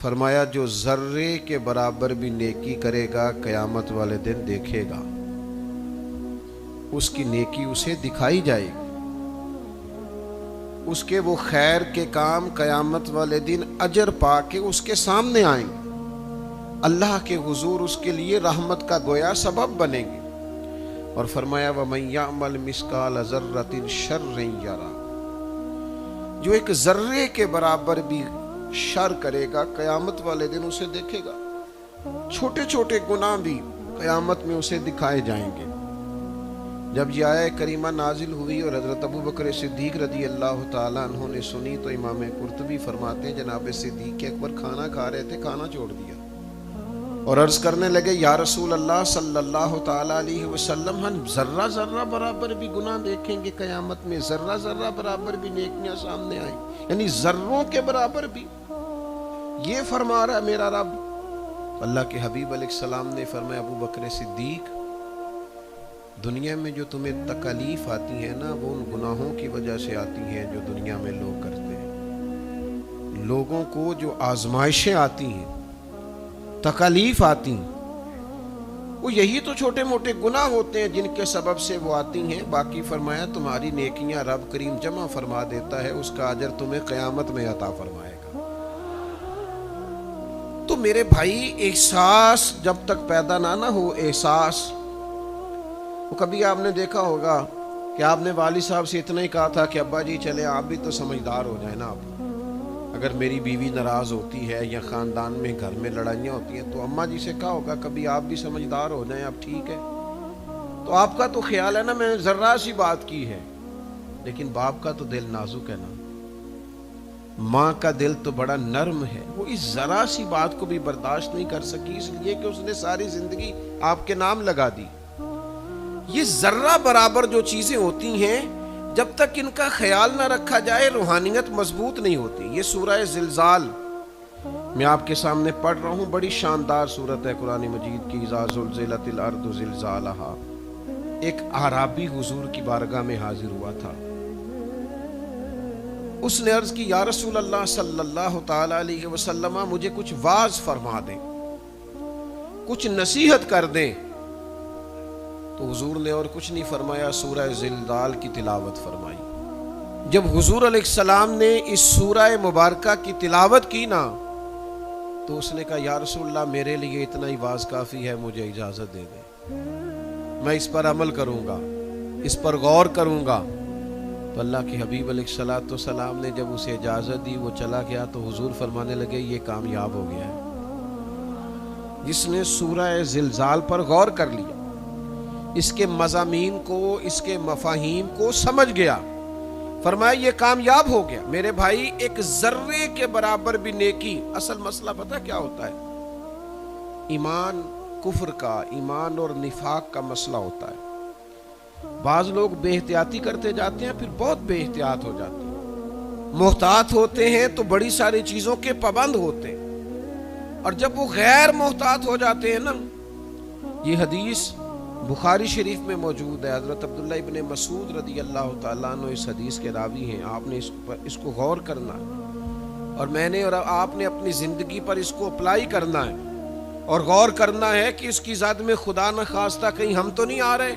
فرمایا جو ذرے کے برابر بھی نیکی کرے گا قیامت والے دن دیکھے گا، اس کی نیکی اسے دکھائی جائے گی، اس کے وہ خیر کے کام قیامت والے دن اجر پا کے اس کے سامنے آئیں گے، اللہ کے حضور اس کے لیے رحمت کا گویا سبب بنیں گے۔ اور فرمایا وَمَن يَعْمَلْ مِثْقَالَ ذَرَّةٍ شَرًّا يَرَهُ، جو ایک ذرے کے برابر بھی شر کرے گا قیامت والے دن اسے دیکھے گا، چھوٹے چھوٹے گناہ بھی قیامت میں اسے دکھائے جائیں گے۔ جب یہ آیہ کریمہ نازل ہوئی اور حضرت ابو بکر صدیق رضی اللہ تعالیٰ عنہ نے سنی تو امام قرطبی فرماتے ہیں جناب صدیق اکبر کھانا کھا رہے تھے، کھانا چھوڑ دیا اور عرض کرنے لگے یا رسول اللہ صلی اللہ تعالیٰ علیہ وسلم، ہم ذرہ ذرہ برابر بھی گناہ دیکھیں گے قیامت میں، ذرہ ذرہ برابر بھی نیکیاں سامنے آئیں، یعنی ذروں کے برابر بھی؟ یہ فرما رہا ہے میرا رب۔ اللہ کے حبیب علیہ السلام نے فرمایا ابو بکر صدیق، دنیا میں جو تمہیں تکالیف آتی ہیں نا، وہ ان گناہوں کی وجہ سے آتی ہیں جو دنیا میں لوگ کرتے ہیں۔ لوگوں کو جو آزمائشیں آتی ہیں، تکالیف آتی ہیں، وہ یہی تو چھوٹے موٹے گناہ ہوتے ہیں جن کے سبب سے وہ آتی ہیں۔ باقی فرمایا تمہاری نیکیاں رب کریم جمع فرما دیتا ہے، اس کا اجر تمہیں قیامت میں عطا فرمائے گا۔ تو میرے بھائی احساس جب تک پیدا نہ ہو، احساس وہ کبھی آپ نے دیکھا ہوگا کہ آپ نے والد صاحب سے اتنا ہی کہا تھا کہ ابا جی چلے آپ بھی تو سمجھدار ہو جائیں نا، آپ اگر میری بیوی ناراض ہوتی ہے یا خاندان میں گھر میں لڑائیاں ہوتی ہیں تو اماں جی سے کہا ہوگا کبھی آپ بھی سمجھدار ہو جائیں، اب ٹھیک ہے۔ تو آپ کا تو خیال ہے نا میں نے ذرہ سی بات کی ہے، لیکن باپ کا تو دل نازک ہے نا، ماں کا دل تو بڑا نرم ہے، وہ اس ذرا سی بات کو بھی برداشت نہیں کر سکی، اس لیے کہ اس نے ساری زندگی آپ کے نام لگا دی۔ یہ ذرہ برابر جو چیزیں ہوتی ہیں جب تک ان کا خیال نہ رکھا جائے روحانیت مضبوط نہیں ہوتی۔ یہ سورہ زلزال میں آپ کے سامنے پڑھ رہا ہوں، بڑی شاندار سورت ہے قرآن مجید کی۔ اذا زلزلت الارض زلزالہا۔ ایک اعرابی حضور کی بارگاہ میں حاضر ہوا تھا، اس نے عرض کی یا رسول اللہ صلی اللہ تعالی علیہ وسلم، مجھے کچھ واعظ فرما دیں، کچھ نصیحت کر دیں۔ تو حضور نے اور کچھ نہیں فرمایا، سورہ زلزال کی تلاوت فرمائی۔ جب حضور علیہ السلام نے اس سورہ مبارکہ کی تلاوت کی نا تو اس نے کہا یا رسول اللہ میرے لیے اتنا ہی واعظ کافی ہے، مجھے اجازت دے دیں، میں اس پر عمل کروں گا، اس پر غور کروں گا۔ تو اللہ کے حبیب علیہ السلام نے جب اسے اجازت دی وہ چلا گیا تو حضور فرمانے لگے یہ کامیاب ہو گیا ہے جس نے سورہ زلزال پر غور کر لیا، اس کے مضامین کو، اس کے مفاہیم کو سمجھ گیا، فرمایا یہ کامیاب ہو گیا۔ میرے بھائی ایک ذرے کے برابر بھی نیکی، اصل مسئلہ پتہ کیا ہوتا ہے؟ ایمان کفر کا، ایمان اور نفاق کا مسئلہ ہوتا ہے۔ بعض لوگ بے احتیاطی کرتے جاتے ہیں، پھر بہت بے احتیاط ہو جاتے ہیں، محتاط ہوتے ہیں تو بڑی ساری چیزوں کے پابند ہوتے ہیں، اور جب وہ غیر محتاط ہو جاتے ہیں نا، یہ حدیث بخاری شریف میں موجود ہے، حضرت عبداللہ ابن مسعود رضی اللہ تعالیٰ عنہ اس حدیث کے راوی ہیں۔ آپ نے اس کو غور کرنا ہے، اور میں نے اور آپ نے اپنی زندگی پر اس کو اپلائی کرنا ہے، اور غور کرنا ہے کہ اس کی ذات میں خدا نخواستہ کہیں ہم تو نہیں آ رہے۔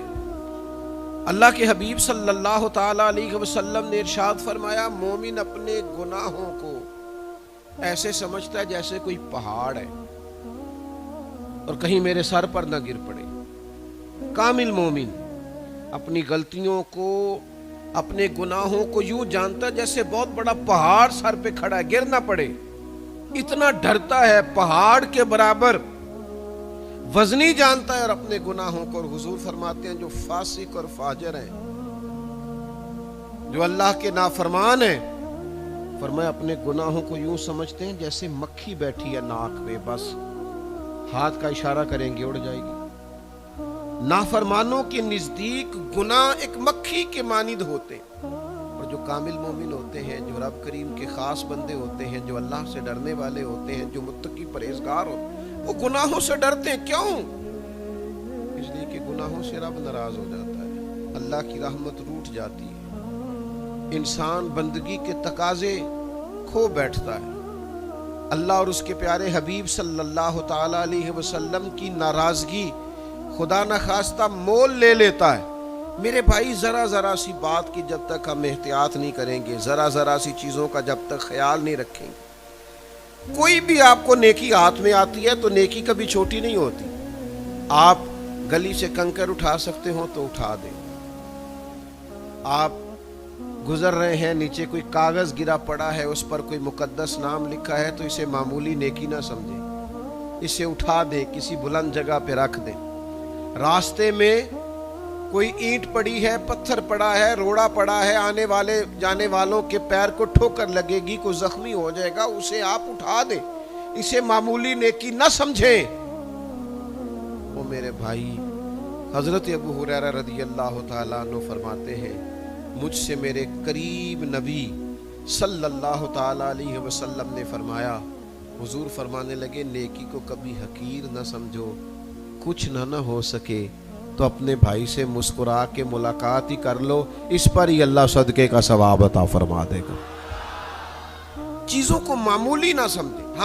اللہ کے حبیب صلی اللہ تعالیٰ علیہ وسلم نے ارشاد فرمایا مومن اپنے گناہوں کو ایسے سمجھتا ہے جیسے کوئی پہاڑ ہے اور کہیں میرے سر پر نہ گر پڑے۔ کامل مومن اپنی غلطیوں کو، اپنے گناہوں کو یوں جانتا ہے جیسے بہت بڑا پہاڑ سر پہ کھڑا ہے، گر نہ پڑے، اتنا ڈرتا ہے، پہاڑ کے برابر وزنی جانتا ہے اور اپنے گناہوں کو۔ اور حضور فرماتے ہیں جو فاسق اور فاجر ہیں، جو اللہ کے نافرمان ہیں، فرمایا اپنے گناہوں کو یوں سمجھتے ہیں جیسے مکھی بیٹھی ہے ناک میں، بس ہاتھ کا اشارہ کریں گے اڑ جائے گی۔ نافرمانوں کے نزدیک گناہ ایک مکھی کے مانند ہوتے ہیں، اور جو کامل مومن ہوتے ہیں، جو رب کریم کے خاص بندے ہوتے ہیں، جو اللہ سے ڈرنے والے ہوتے ہیں، جو متقی پرہیزگار ہوتے ہیں، وہ گناہوں سے ڈرتے ہیں۔ کیوں؟ اس لیے کہ گناہوں سے رب ناراض ہو جاتا ہے، اللہ کی رحمت روٹھ جاتی ہے، انسان بندگی کے تقاضے کھو بیٹھتا ہے۔ اللہ اور اس کے پیارے حبیب صلی اللہ تعالی علیہ وسلم کی ناراضگی خدا نخواستہ مول لے لیتا ہے۔ میرے بھائی، ذرا ذرا سی بات کی جب تک ہم احتیاط نہیں کریں گے، ذرا ذرا سی چیزوں کا جب تک خیال نہیں رکھیں گے، کوئی بھی آپ کو نیکی ہاتھ میں آتی ہے تو نیکی کبھی چھوٹی نہیں ہوتی۔ آپ گلی سے کنکر اٹھا سکتے ہو تو اٹھا دیں، آپ گزر رہے ہیں، نیچے کوئی کاغذ گرا پڑا ہے، اس پر کوئی مقدس نام لکھا ہے تو اسے معمولی نیکی نہ سمجھیں، اسے اٹھا دیں، کسی بلند جگہ پہ رکھ دیں۔ راستے میں کوئی اینٹ پڑی ہے، پتھر پڑا ہے، روڑا پڑا ہے، آنے والے جانے والوں کے پیر کو ٹھوکر لگے گی، کوئی زخمی ہو جائے گا، اسے آپ اٹھا دیں، اسے معمولی نیکی نہ سمجھیں۔ وہ میرے بھائی، حضرت ابو ہریرہ رضی اللہ تعالیٰ عنہ فرماتے ہیں، مجھ سے میرے قریب نبی صلی اللہ تعالیٰ علیہ وسلم نے فرمایا، حضور فرمانے لگے، نیکی کو کبھی حقیر نہ سمجھو، کچھ نہ ہو سکے تو اپنے بھائی سے مسکرا کے ملاقات ہی کر لو، اس پر ہی اللہ صدقے کا ثواب عطا فرما دے گا۔ چیزوں کو معمولی نہ سمجھیں۔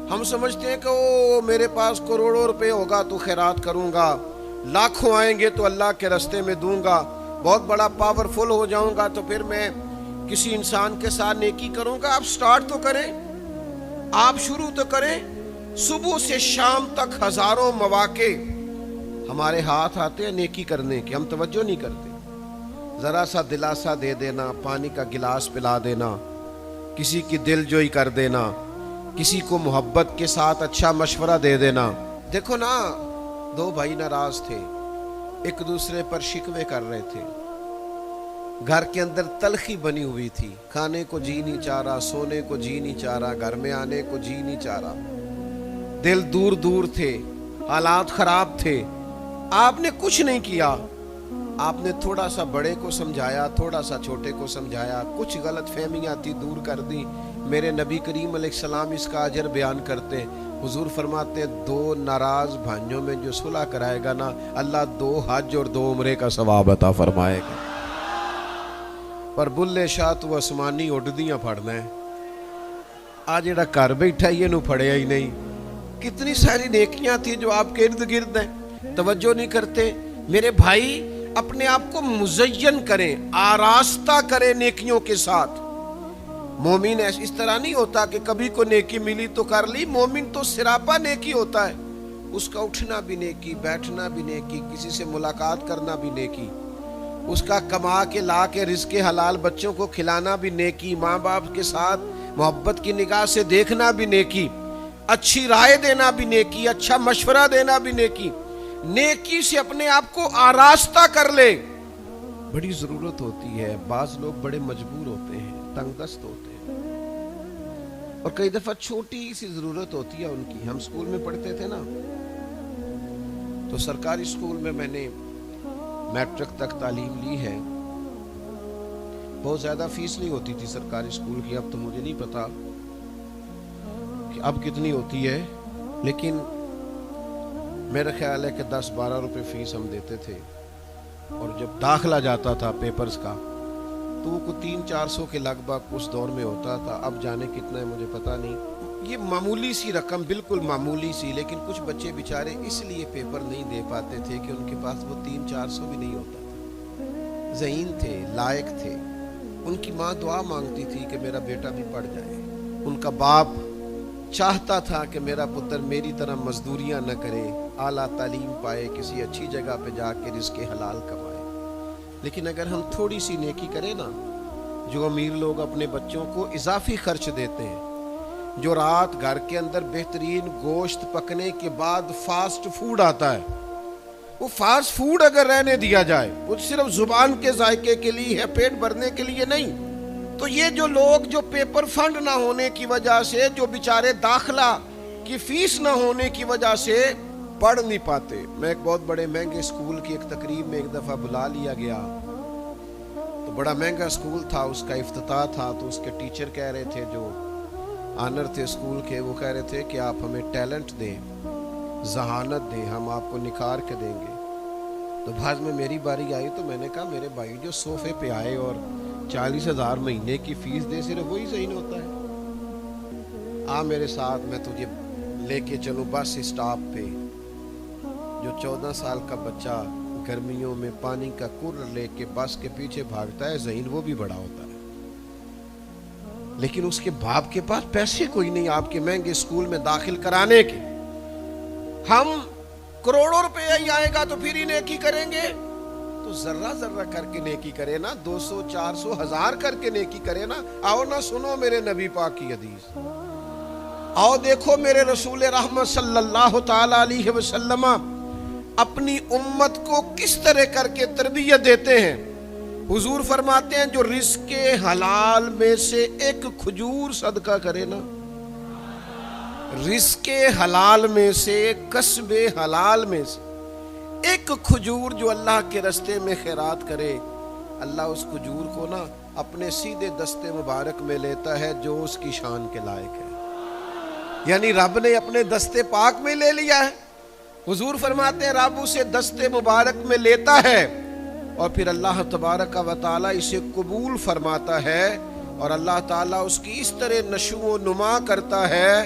ہم سمجھتے ہیں کہ او میرے پاس کروڑوں روپے ہوگا تو خیرات کروں گا، لاکھوں آئیں گے تو اللہ کے راستے میں دوں گا، بہت بڑا پاورفل ہو جاؤں گا تو پھر میں کسی انسان کے ساتھ نیکی کروں گا۔ آپ سٹارٹ تو کریں، آپ شروع تو کریں۔ صبح سے شام تک ہزاروں مواقع ہمارے ہاتھ آتے ہیں نیکی کرنے کے، ہم توجہ نہیں کرتے۔ ذرا سا دلاسا دے دینا، پانی کا گلاس پلا دینا، کسی کی دل جوئی کر دینا، کسی کو محبت کے ساتھ اچھا مشورہ دے دینا۔ دیکھو نا، دو بھائی ناراض تھے، ایک دوسرے پر شکوے کر رہے تھے، گھر کے اندر تلخی بنی ہوئی تھی، کھانے کو جی نہیں چاہ رہا، سونے کو جی نہیں چاہ رہا، گھر میں آنے کو جی نہیں چاہ رہا، دل دور دور تھے، حالات خراب تھے۔ آپ نے کچھ نہیں کیا، آپ نے تھوڑا سا بڑے کو سمجھایا، تھوڑا سا چھوٹے کو سمجھایا، کچھ غلط فہمیاں تھی دور کر دی۔ میرے نبی کریم علیہ السلام اس کا اجر بیان کرتے، حضور فرماتے ہیں، دو ناراض بھائیوں میں جو صلح کرائے گا نا، اللہ 2 حج اور 2 عمرے کا ثواب عطا فرمائے گا۔ پر بلے شاہ تو آسمانی اڈدیاں پھڑنا ہے، آج جڑا گھر بیٹھا یہ نو پھڑیا ہی نہیں۔ کتنی ساری نیکیاں تھی جو آپ کے ارد گرد ہیں، توجہ نہیں کرتے۔ میرے بھائی، اپنے آپ کو مزین کریں، آراستہ کریں نیکیوں کے ساتھ۔ مومن اس طرح نہیں ہوتا کہ کبھی کو نیکی ملی تو کر لی، مومن تو سراپا نیکی ہوتا ہے، اس کا اٹھنا بھی نیکی، بیٹھنا بھی نیکی، کسی سے ملاقات کرنا بھی نیکی، اس کا کما کے لا کے رزق حلال بچوں کو کھلانا بھی نیکی، ماں باپ کے ساتھ محبت کی نگاہ سے دیکھنا بھی نیکی، اچھی رائے دینا بھی نیکی، اچھا مشورہ دینا بھی نیکی۔ نیکی سے اپنے آپ کو آراستہ کر لے، بڑی ضرورت ہوتی ہے۔ بعض لوگ بڑے مجبور ہوتے ہیں، تنگ دست ہوتے ہیں، اور کئی دفعہ چھوٹی سی ضرورت ہوتی ہے ان کی۔ ہم اسکول میں پڑھتے تھے نا، تو سرکاری اسکول میں میں نے میٹرک تک تعلیم لی ہے، بہت زیادہ فیس نہیں ہوتی تھی سرکاری اسکول کی، اب تو مجھے نہیں پتا کہ اب کتنی ہوتی ہے، لیکن میرا خیال ہے کہ 10-12 روپے فیس ہم دیتے تھے، اور جب داخلہ جاتا تھا پیپرز کا تو وہ 300-400 کے لگ بھگ اس دور میں ہوتا تھا، اب جانے کتنا ہے مجھے پتا نہیں۔ یہ معمولی سی رقم، بالکل معمولی سی، لیکن کچھ بچے بیچارے اس لیے پیپر نہیں دے پاتے تھے کہ ان کے پاس وہ 300-400 بھی نہیں ہوتا تھا، ذہین تھے، لائق تھے، ان کی ماں دعا مانگتی تھی کہ میرا بیٹا بھی پڑھ جائے، ان کا باپ چاہتا تھا کہ میرا پتر میری طرح مزدوریاں نہ کرے، اعلیٰ تعلیم پائے، کسی اچھی جگہ پہ جا کے رزق حلال کمائے۔ لیکن اگر ہم تھوڑی سی نیکی کریں نا، جو امیر لوگ اپنے بچوں کو اضافی خرچ دیتے ہیں، جو رات گھر کے اندر بہترین گوشت پکنے کے بعد فاسٹ فوڈ آتا ہے، وہ فاسٹ فوڈ اگر رہنے دیا جائے، وہ صرف زبان کے ذائقے کے لیے ہے، پیٹ بھرنے کے لیے نہیں، تو یہ جو لوگ جو پیپر فنڈ نہ ہونے کی وجہ سے، جو بیچارے داخلہ کی فیس نہ ہونے کی وجہ سے پڑھ نہیں پاتے۔ میں ایک بہت بڑے مہنگے اسکول کی ایک تقریب میں ایک دفعہ بلا لیا گیا، تو بڑا مہنگا اسکول تھا، اس کا افتتاح تھا، تو اس کے ٹیچر کہہ رہے تھے، جو آنر تھے اسکول کے، وہ کہہ رہے تھے کہ آپ ہمیں ٹیلنٹ دیں، ذہانت دیں، ہم آپ کو نکھار کے دیں گے۔ تو بعد میں میری باری آئی تو میں نے کہا، میرے بھائی جو صوفے پہ آئے اور 40,000 مہینے کی فیس دے، صرف وہی ذہین ہوتا ہے؟ آ میرے ساتھ، میں تجھے لے کے چلوں بس اسٹاپ پہ۔ جو 14 سال کا بچہ گرمیوں میں پانی کا کولر لے کے بس کے پیچھے بھاگتا ہے، ذہین وہ بھی بڑا ہوتا ہے، لیکن اس کے باپ کے پاس پیسے کوئی نہیں آپ کے مہنگے اسکول میں داخل کرانے کے۔ ہم کروڑوں روپے ہی آئے گا تو پھر ہی نیکی کریں گے، تو ذرہ ذرہ کر کے نیکی کرے نا، 200 400 1000 کر کے نیکی کرے نا۔ آؤ نا سنو میرے نبی پاک کی حدیث، آؤ دیکھو میرے رسول رحمت صلی اللہ تعالی علیہ وسلم اپنی امت کو کس طرح کر کے تربیت دیتے ہیں۔ حضور فرماتے ہیں جو رزق حلال میں سے ایک کھجور صدقہ کرے نا، رزق حلال میں سے، کسب حلال میں سے ایک کھجور جو اللہ کے راستے میں خیرات کرے، اللہ اس کھجور کو نا اپنے سیدھے دستے مبارک میں لیتا ہے جو اس کی شان کے لائق ہے۔ یعنی رب نے اپنے دستے پاک میں لے لیا ہے۔ حضور فرماتے ہیں رب اسے دستے مبارک میں لیتا ہے اور پھر اللہ تبارک و تعالی اسے قبول فرماتا ہے، اور اللہ تعالیٰ اس کی اس طرح نشو و نما کرتا ہے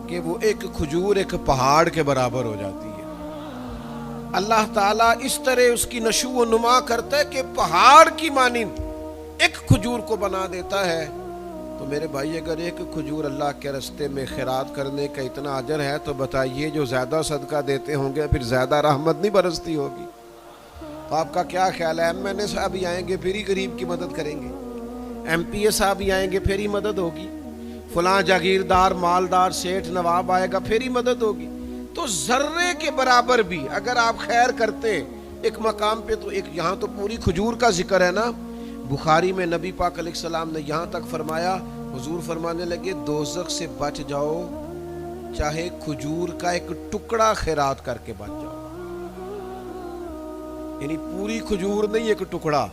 کہ وہ ایک کھجور ایک پہاڑ کے برابر ہو جاتی ہے۔ اللہ تعالیٰ اس طرح اس کی نشو و نما کرتا ہے کہ پہاڑ کی مانند ایک کھجور کو بنا دیتا ہے۔ تو میرے بھائی اگر ایک کھجور اللہ کے راستے میں خیرات کرنے کا اتنا اجر ہے تو بتائیے جو زیادہ صدقہ دیتے ہوں گے پھر زیادہ رحمت نہیں برستی ہوگی؟ تو آپ کا کیا خیال ہے؟ ایم این اے صاحب ہی آئیں گے پھر ہی غریب کی مدد کریں گے، ایم پی اے صاحب ہی آئیں گے پھر ہی مدد ہوگی، فلاں جاگیردار مالدار سیٹھ نواب آئے گا پھر ہی مدد ہوگی؟ تو ذرے کے برابر بھی اگر آپ خیر کرتے ایک مقام پہ، تو ایک یہاں تو پوری کھجور کا ذکر ہے نا۔ بخاری میں نبی پاک علیہ السلام نے یہاں تک فرمایا، حضور فرمانے لگے دوزخ سے بچ جاؤ چاہے کھجور کا ایک ٹکڑا خیرات کر کے بچ جاؤ، یعنی پوری کھجور نہیں ایک ٹکڑا،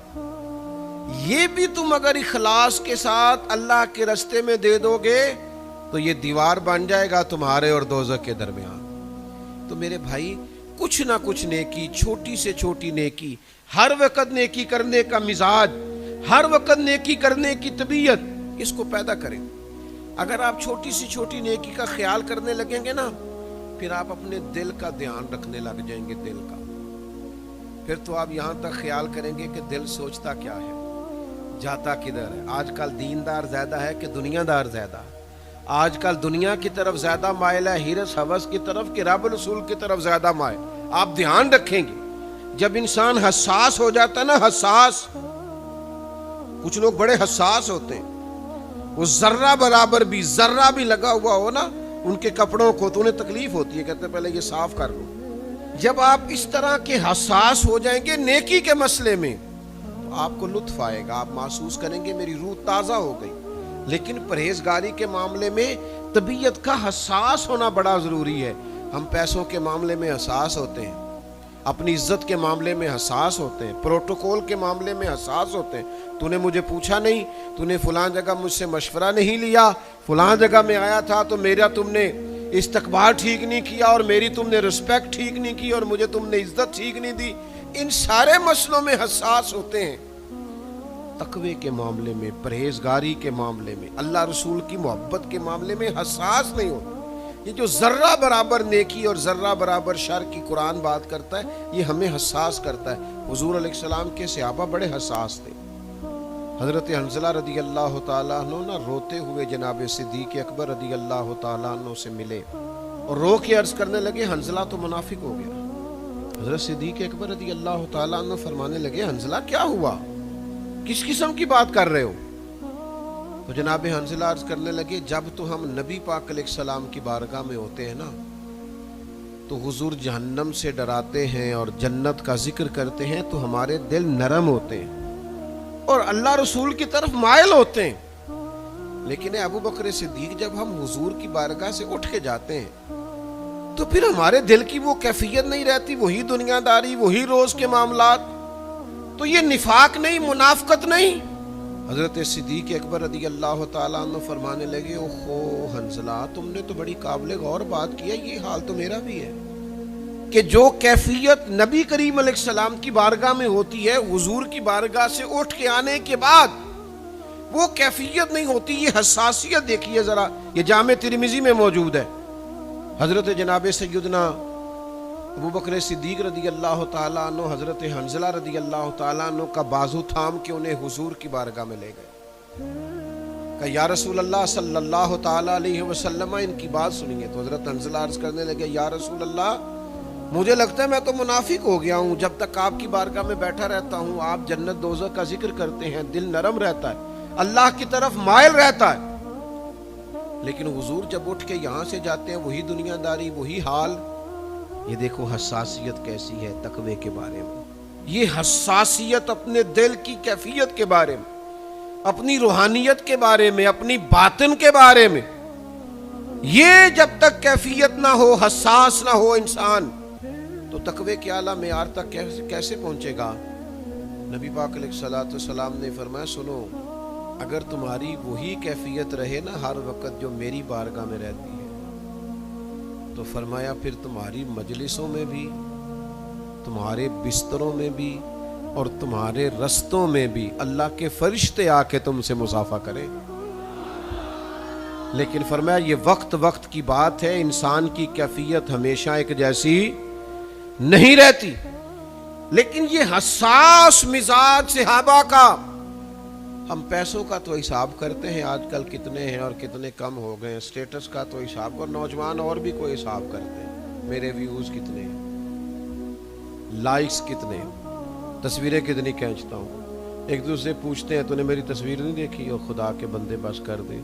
یہ بھی تم اگر اخلاص کے ساتھ اللہ کے راستے میں دے دو گے تو یہ دیوار بن جائے گا تمہارے اور دوزخ کے درمیان۔ تو میرے بھائی کچھ نہ کچھ نیکی، چھوٹی سے چھوٹی نیکی، ہر وقت نیکی کرنے کا مزاج، ہر وقت نیکی کرنے کی طبیعت، اس کو پیدا کریں۔ اگر آپ چھوٹی سی چھوٹی نیکی کا خیال کرنے لگیں گے نا، پھر آپ اپنے دل کا دھیان رکھنے لگ جائیں گے، دل کا، پھر تو آپ یہاں تک خیال کریں گے کہ دل سوچتا کیا ہے، جاتا کدھر ہے۔ آج کل دیندار زیادہ ہے کہ دنیا دار زیادہ ہے؟ آج کل دنیا کی طرف زیادہ مائل ہے، ہرس ہوس کی طرف، کہ رب رسول کی طرف زیادہ مائل؟ آپ دھیان رکھیں گے جب انسان حساس ہو جاتا ہے نا، حساس، کچھ لوگ بڑے حساس ہوتے ہیں، وہ ذرہ برابر بھی، ذرہ بھی لگا ہوا ہو نا ان کے کپڑوں کو تو انہیں تکلیف ہوتی ہے، کہتے ہیں پہلے یہ صاف کر لو۔ جب آپ اس طرح کے حساس ہو جائیں گے نیکی کے مسئلے میں تو آپ کو لطف آئے گا، آپ محسوس کریں گے میری روح تازہ ہو گئی۔ لیکن پرہیزگاری کے معاملے میں طبیعت کا حساس ہونا بڑا ضروری ہے۔ ہم پیسوں کے معاملے میں حساس ہوتے ہیں، اپنی عزت کے معاملے میں حساس ہوتے ہیں، پروٹوکول کے معاملے میں حساس ہوتے ہیں۔ تو نے مجھے پوچھا نہیں، تو نے فلاں جگہ مجھ سے مشورہ نہیں لیا، فلاں جگہ میں آیا تھا تو میرا تم نے استقبال ٹھیک نہیں کیا، اور میری تم نے رسپیکٹ ٹھیک نہیں کی، اور مجھے تم نے عزت ٹھیک نہیں دی۔ ان سارے مسئلوں میں حساس ہوتے ہیں۔ تقوی کے معاملے میں، پرہیزگاری کے معاملے میں، اللہ رسول کی محبت کے معاملے میں حساس نہیں ہوتے۔ یہ جو ذرہ برابر نیکی اور ذرہ برابر شر کی قرآن بات کرتا ہے، یہ ہمیں حساس کرتا ہے۔ حضور علیہ السلام کے صحابہ بڑے حساس تھے۔ حضرت حنظلہ رضی اللہ تعالیٰ عنہ نا روتے ہوئے جناب صدیق اکبر رضی اللہ تعالیٰ عنہ سے ملے اور رو کے عرض کرنے لگے حنظلہ تو منافق ہو گیا۔ حضرت صدیق اکبر رضی اللہ تعالیٰ عنہ فرمانے لگے حنظلہ کیا ہوا، کس قسم کی بات کر رہے ہو؟ تو جناب حنظلہ عرض کرنے لگے جب تو ہم نبی پاک علیہ السلام کی بارگاہ میں ہوتے ہیں نا تو حضور جہنم سے ڈراتے ہیں اور جنت کا ذکر کرتے ہیں تو ہمارے دل نرم ہوتے ہیں اور اللہ رسول کی طرف مائل ہوتے ہیں۔ لیکن ابو بکر صدیق جب ہم حضور کی بارگاہ سے اٹھ کے جاتے ہیں تو پھر ہمارے دل کی وہ کیفیت نہیں رہتی، وہی دنیا داری، وہی روز کے معاملات۔ تو یہ نفاق نہیں، منافقت نہیں۔ حضرت صدیق اکبر رضی اللہ تعالیٰ عنہ فرمانے لگے اوہو حنظلہ تم نے تو بڑی قابل غور بات کیا، یہ حال تو میرا بھی ہے کہ جو کیفیت نبی کریم علیہ السلام کی بارگاہ میں ہوتی ہے، حضور کی بارگاہ سے اٹھ کے آنے کے بعد وہ کیفیت نہیں ہوتی. یہ حساسیت دیکھیے ذرا, یہ جامع ترمذی میں موجود ہے. حضرت جناب سیدنا ابو بکر صدیق رضی اللہ تعالیٰ عنہ حضرت حنظلہ رضی اللہ تعالیٰ عنہ کا بازو تھام کے انہیں حضور کی بارگاہ میں لے گئے کہ یا رسول اللہ صلی اللہ تعالیٰ علیہ وسلم ان کی بات سنیے. تو حضرت حنظلہ عرض کرنے لگے, یا رسول اللہ مجھے لگتا ہے میں تو منافق ہو گیا ہوں, جب تک آپ کی بارگاہ میں بیٹھا رہتا ہوں آپ جنت دوزخ کا ذکر کرتے ہیں, دل نرم رہتا ہے, اللہ کی طرف مائل رہتا ہے, لیکن حضور جب اٹھ کے یہاں سے جاتے ہیں وہی دنیا داری, وہی حال. یہ دیکھو حساسیت کیسی ہے تقوی کے بارے میں. یہ حساسیت اپنے دل کی کیفیت کے بارے میں, اپنی روحانیت کے بارے میں, اپنی باطن کے بارے میں, یہ جب تک کیفیت نہ ہو, حساس نہ ہو انسان, تو تقوی کے اعلیٰ معیار تک کیسے پہنچے گا. نبی پاک علیہ الصلوۃ والسلام نے فرمایا, سنو اگر تمہاری وہی کیفیت رہے نا ہر وقت جو میری بارگاہ میں رہتی ہے, تو فرمایا پھر تمہاری مجلسوں میں بھی, تمہارے بستروں میں بھی اور تمہارے رستوں میں بھی اللہ کے فرشتے آ کے تم سے مصافحہ کریں. لیکن فرمایا یہ وقت وقت کی بات ہے, انسان کی کیفیت ہمیشہ ایک جیسی نہیں رہتی. لیکن یہ حساس مزاج صحابہ کا, ہم پیسوں کا تو حساب کرتے ہیں آج کل کتنے ہیں اور کتنے کم ہو گئے ہیں, سٹیٹس کا تو حساب, اور نوجوان اور بھی کوئی حساب کرتے ہیں, میرے ویوز کتنے ہیں, لائکس کتنے ہیں, تصویریں کتنی کھینچتا ہوں. ایک دوسرے پوچھتے ہیں تو نے میری تصویر نہیں دیکھی, اور خدا کے بندے بس کر دے,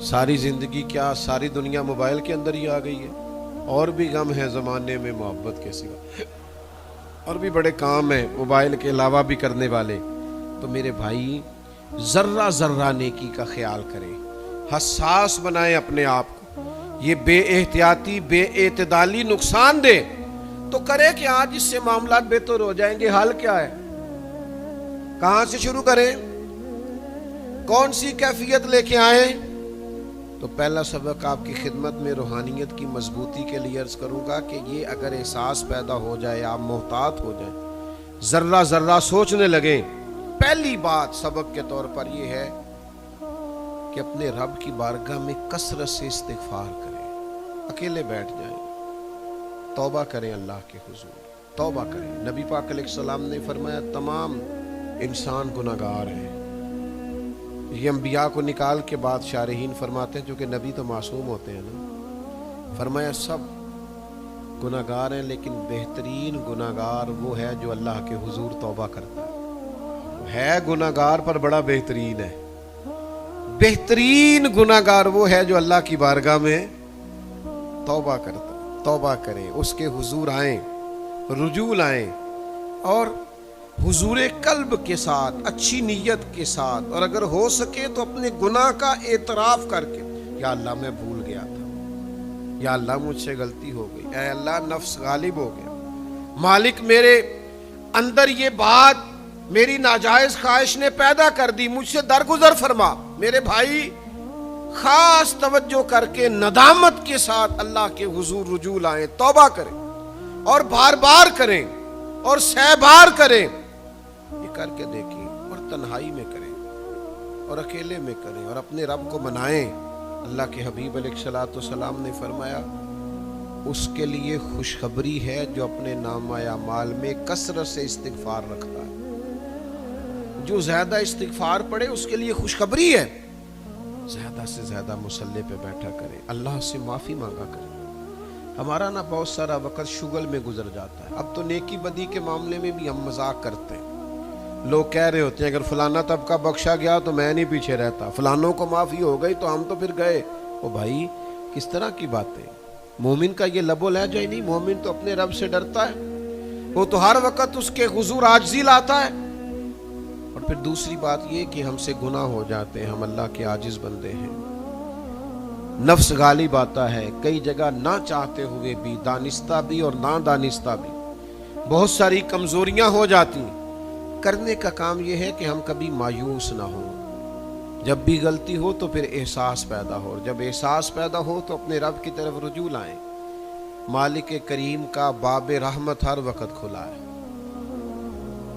ساری زندگی کیا ساری دنیا موبائل کے اندر ہی آ گئی ہے. اور بھی غم ہے زمانے میں محبت کے سوا, اور بھی بڑے کام ہیں موبائل کے علاوہ بھی کرنے والے. تو میرے بھائی ذرہ ذرہ نیکی کا خیال کریں, حساس بنائیں اپنے آپ کو. یہ بے احتیاطی بے اعتدالی نقصان دے تو کرے کہ آج اس سے معاملات بہتر ہو جائیں گے. حال کیا ہے, کہاں سے شروع کریں, کون سی کیفیت لے کے آئیں. تو پہلا سبق آپ کی خدمت میں روحانیت کی مضبوطی کے لیے عرض کروں گا کہ یہ اگر احساس پیدا ہو جائے, آپ محتاط ہو جائیں, ذرہ ذرہ سوچنے لگیں. پہلی بات سبق کے طور پر یہ ہے کہ اپنے رب کی بارگاہ میں کثرت سے استغفار کریں, اکیلے بیٹھ جائیں, توبہ کریں اللہ کے حضور, توبہ کریں. نبی پاک علیہ السلام نے فرمایا تمام انسان گناہگار ہیں. یہ انبیاء کو نکال کے بعد شارحین فرماتے ہیں, چونکہ نبی تو معصوم ہوتے ہیں نا, فرمایا سب گناہگار ہیں لیکن بہترین گناہگار وہ ہے جو اللہ کے حضور توبہ کرتا ہے گناہگار پر بڑا بہترین ہے. بہترین گناہگار وہ ہے جو اللہ کی بارگاہ میں توبہ کرتا ہے. توبہ کریں, اس کے حضور آئیں, رجوع لائیں, اور حضور قلب کے ساتھ, اچھی نیت کے ساتھ, اور اگر ہو سکے تو اپنے گناہ کا اعتراف کر کے, یا اللہ میں بھول گیا تھا, یا اللہ مجھ سے غلطی ہو گئی, اے اللہ نفس غالب ہو گیا, مالک میرے اندر یہ بات میری ناجائز خواہش نے پیدا کر دی, مجھ سے درگزر فرما. میرے بھائی خاص توجہ کر کے ندامت کے ساتھ اللہ کے حضور رجوع لائیں, توبہ کریں, اور بار بار کریں, اور سہ بار کریں. یہ کر کے دیکھیں, اور تنہائی میں کریں, اور اکیلے میں کریں, اور اپنے رب کو منائیں. اللہ کے حبیب علیہ الصلوۃ والسلام نے فرمایا اس کے لیے خوشخبری ہے جو اپنے نامہ اعمال میں کثرت سے استغفار رکھتا ہے. جو زیادہ استغفار پڑھے اس کے لیے خوشخبری ہے, زیادہ سے زیادہ مصلی پہ بیٹھا کرے, اللہ سے معافی مانگا کرے. ہمارا نا بہت سارا وقت شغل میں گزر جاتا ہے. اب تو نیکی بدی کے معاملے میں بھی ہم مذاق کرتے ہیں. لوگ کہہ رہے ہوتے ہیں اگر فلانا طبقہ بخشا گیا تو میں نہیں پیچھے رہتا, فلانوں کو معافی ہو گئی تو ہم تو پھر گئے. او بھائی کس طرح کی باتیں, مومن کا یہ لب و لہجہ ہی نہیں. مومن تو اپنے رب سے ڈرتا ہے, وہ تو ہر وقت اس کے حضور عاجزی لاتا ہے. اور پھر دوسری بات یہ کہ ہم سے گناہ ہو جاتے ہیں, ہم اللہ کے عاجز بندے ہیں, نفس غالب آتا ہے. کئی جگہ نہ چاہتے ہوئے بھی, دانستہ بھی اور نہ دانستہ بھی بہت ساری کمزوریاں ہو جاتی ہیں. کرنے کا کام یہ ہے کہ ہم کبھی مایوس نہ ہوں. جب بھی غلطی ہو تو پھر احساس پیدا ہو, جب احساس پیدا ہو تو اپنے رب کی طرف رجوع لائیں. مالک کریم کا باب رحمت ہر وقت کھلا ہے.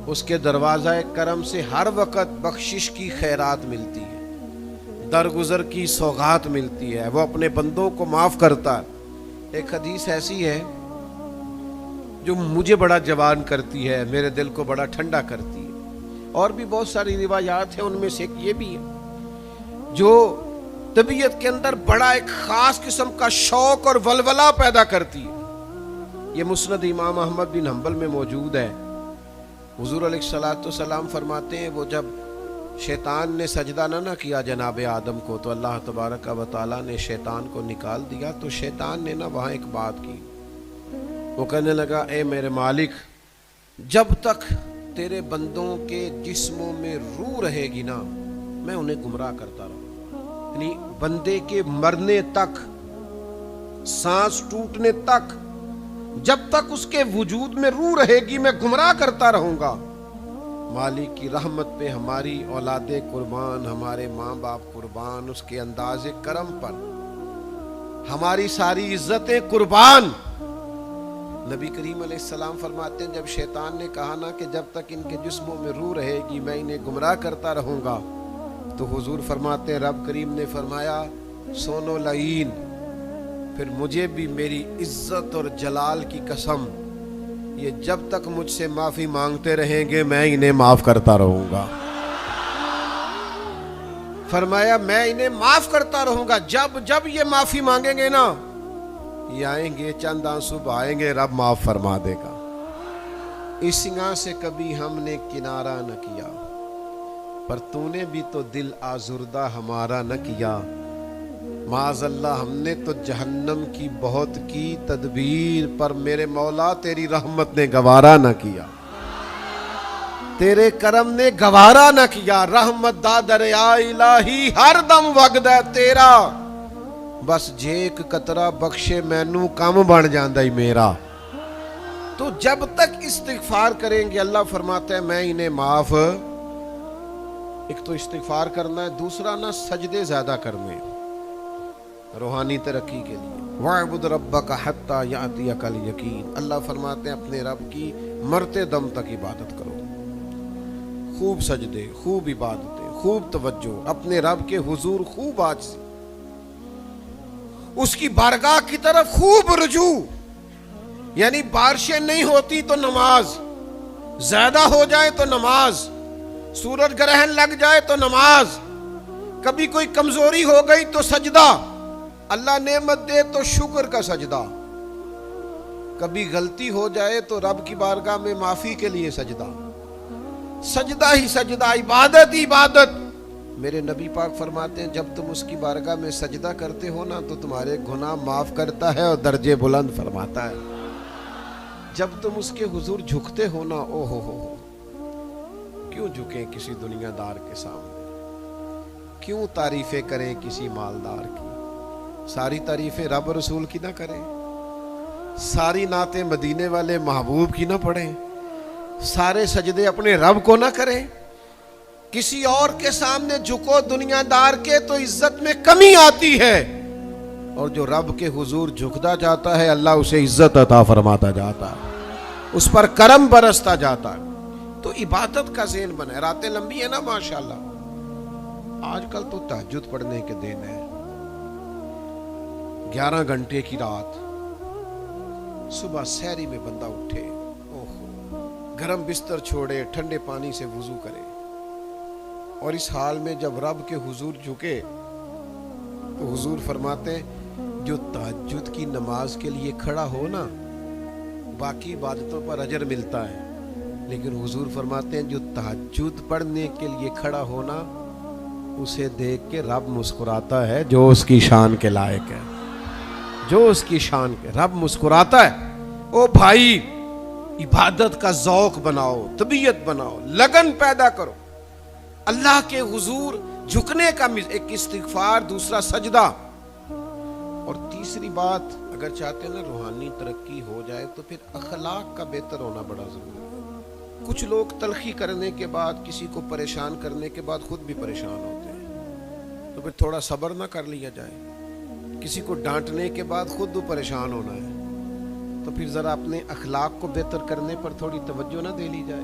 اس کے دروازہ کرم سے ہر وقت بخشش کی خیرات ملتی ہے، درگزر کی سوغات ملتی ہے، وہ اپنے بندوں کو معاف کرتا ہے۔ ایک حدیث ایسی ہے جو مجھے بڑا جوان کرتی ہے، میرے دل کو بڑا ٹھنڈا کرتی ہے، اور بھی بہت ساری روایات ہیں، ان میں سے ایک یہ بھی ہے جو طبیعت کے اندر بڑا ایک خاص قسم کا شوق اور ولولہ پیدا کرتی ہے۔ یہ مسند امام احمد بن حنبل میں موجود ہے۔ حضور علیہ الصلوۃ والسلام فرماتے ہیں وہ جب شیطان نے سجدہ نہ کیا جناب آدم کو تو اللہ تبارک و تعالیٰ نے شیطان کو نکال دیا، تو شیطان نے وہاں ایک بات کی، وہ کہنے لگا اے میرے مالک، جب تک تیرے بندوں کے جسموں میں روح رہے گی نا میں انہیں گمراہ کرتا رہوں، یعنی بندے کے مرنے تک، سانس ٹوٹنے تک، جب تک اس کے وجود میں روح رہے گی میں گمراہ کرتا رہوں گا۔ مالک کی رحمت پہ ہماری اولادیں قربان، ہمارے ماں باپ قربان، اس کے انداز کرم پر ہماری ساری عزتیں قربان۔ نبی کریم علیہ السلام فرماتے ہیں جب شیطان نے کہا نا کہ جب تک ان کے جسموں میں روح رہے گی میں انہیں گمراہ کرتا رہوں گا، تو حضور فرماتے ہیں رب کریم نے فرمایا سونو لعین، پھر مجھے بھی میری عزت اور جلال کی قسم، یہ جب تک مجھ سے معافی مانگتے رہیں گے میں انہیں معاف کرتا رہوں گا۔ فرمایا میں انہیں معاف کرتا رہوں گا، جب یہ معافی مانگیں گے نا یہ آئیں گے، چند آنسو بہائیں گے، رب معاف فرما دے گا۔ اس گناہ سے کبھی ہم نے کنارہ نہ کیا، پر تو نے بھی تو دل آزردہ ہمارا نہ کیا، معاذ اللہ ہم نے تو جہنم کی بہت کی تدبیر، پر میرے مولا تیری رحمت نے گوارا نہ کیا، تیرے کرم نے گوارا نہ کیا۔ رحمت دا دریا الہی ہر دم وگد ہے تیرا، بس جے ایک قطرہ بخشے مینوں کم بن جاندا ہی میرا۔ تو جب تک استغفار کریں گے اللہ فرماتا ہے میں انہیں معاف، ایک تو استغفار کرنا ہے، دوسرا نہ سجدے زیادہ کرنے روحانی ترقی کے لیے۔ وَاعْبُدْ رَبَّكَ حَتَّى يَأْتِيَكَ الْيَقِينُ، اللہ فرماتے ہیں اپنے رب کی مرتے دم تک عبادت کرو، خوب سجدے، خوب عبادتیں، خوب توجہ، اپنے رب کے حضور خوب عاجزی، اس کی بارگاہ کی طرف خوب رجوع، یعنی بارشیں نہیں ہوتی تو نماز، زیادہ ہو جائے تو نماز، سورج گرہن لگ جائے تو نماز، کبھی کوئی کمزوری ہو گئی تو سجدہ، اللہ نعمت دے تو شکر کا سجدہ، کبھی غلطی ہو جائے تو رب کی بارگاہ میں معافی کے لیے سجدہ، سجدہ ہی سجدہ، عبادت ہی عبادت۔ میرے نبی پاک فرماتے ہیں جب تم اس کی بارگاہ میں سجدہ کرتے ہو نا تو تمہارے گناہ معاف کرتا ہے اور درجے بلند فرماتا ہے، جب تم اس کے حضور جھکتے ہو نا او ہو، کیوں جھکیں کسی دنیا دار کے سامنے، کیوں تعریفیں کریں کسی مالدار کی، ساری تعریفیں رب رسول کی نہ کریں، ساری نعتیں مدینے والے محبوب کی نہ پڑھیں، سارے سجدے اپنے رب کو نہ کریں، کسی اور کے سامنے جھکو دنیا دار کے تو عزت میں کمی آتی ہے، اور جو رب کے حضور جھکتا جاتا ہے اللہ اسے عزت عطا فرماتا جاتا ہے، اس پر کرم برستا جاتا ہے۔ تو عبادت کا ذہن بنا ہے، راتیں لمبی ہیں نا ماشاءاللہ، آج کل تو تہجد پڑھنے کے دن ہے، 11 گھنٹے کی رات، صبح سحری میں بندہ اٹھے، گرم بستر چھوڑے، ٹھنڈے پانی سے وضو کرے، اور اس حال میں جب رب کے حضور جھکے تو حضور فرماتے ہیں جو تہجد کی نماز کے لیے کھڑا ہو نا باقی عبادتوں پر اجر ملتا ہے، لیکن حضور فرماتے ہیں جو تہجد پڑھنے کے لیے کھڑا ہونا اسے دیکھ کے رب مسکراتا ہے جو اس کی شان کے لائق ہے، جو اس کی شان کے رب مسکراتا ہے۔ او بھائی عبادت کا ذوق بناؤ، طبیعت بناؤ، لگن پیدا کرو، اللہ کے حضور جھکنے کا ایک استغفار، دوسرا سجدہ، اور تیسری بات اگر چاہتے ہیں نا روحانی ترقی ہو جائے تو پھر اخلاق کا بہتر ہونا بڑا ضروری ہے۔ کچھ لوگ تلخی کرنے کے بعد، کسی کو پریشان کرنے کے بعد خود بھی پریشان ہوتے ہیں، تو پھر تھوڑا صبر نہ کر لیا جائے، کسی کو ڈانٹنے کے بعد خود وہ پریشان ہونا ہے تو پھر ذرا اپنے اخلاق کو بہتر کرنے پر تھوڑی توجہ نہ دے لی جائے۔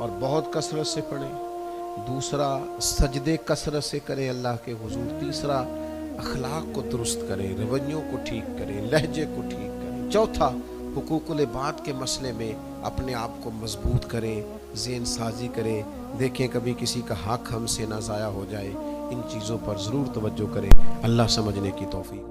اور بہت کثرت سے پڑھیں. دوسرا سجدے کثرت سے کریں اللہ کے حضور. تیسرا اخلاق کو درست کریں, رویوں کو ٹھیک کریں, لہجے کو ٹھیک کریں. چوتھا حقوق العباد کے مسئلے میں اپنے آپ کو مضبوط کریں, ذہن سازی کریں. دیکھیں کبھی کسی کا حق ہم سے نہ ضائع ہو جائے. ان چیزوں پر ضرور توجہ کریں. اللہ سمجھنے کی توفیق.